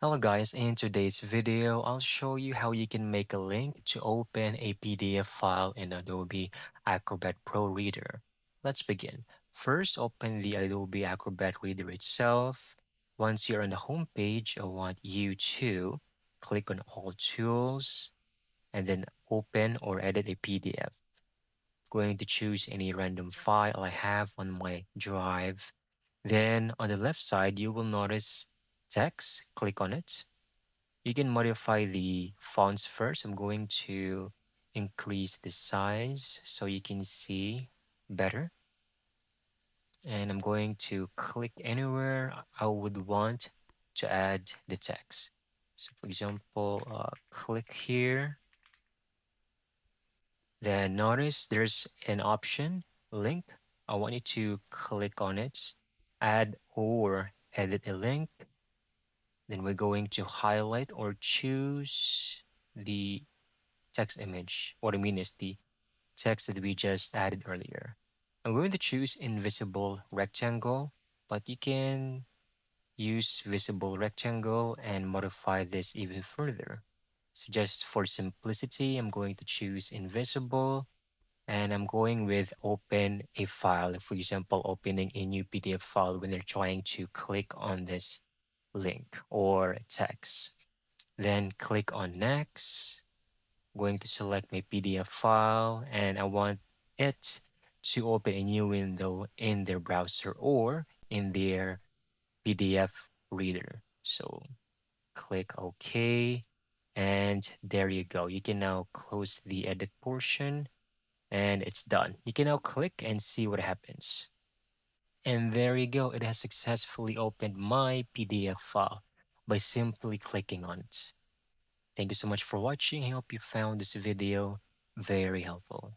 Hello guys, in today's video, I'll show you how you can make a link to open a PDF file in Adobe Acrobat Pro Reader. Let's begin. First, open the Adobe Acrobat Reader itself. Once you're on the home page, I want you to click on All Tools and then open or edit a PDF. Going to choose any random file I have on my drive. Then on the left side, you will notice text. Click on it. You can modify the fonts first. I'm going to increase the size so you can see better. And I'm going to click anywhere I would want to add the text. So for example, click here. Then notice there's an option, link. I want you to click on it, add or edit a link. Then we're going to highlight or choose the text image. What I mean is the text that we just added earlier. I'm going to choose invisible rectangle, but you can use visible rectangle and modify this even further. So just for simplicity, I'm going to choose invisible and I'm going with open a file. For example, opening a new PDF file when you're trying to click on this link or text. Then click on next. Going to select my PDF file and I want it to open a new window in their browser or in their PDF reader. So click OK and there you go. You can now close the edit portion and it's done. You can now click and see what happens. And there you go. It has successfully opened my PDF file by simply clicking on it. Thank you so much for watching. I hope you found this video very helpful.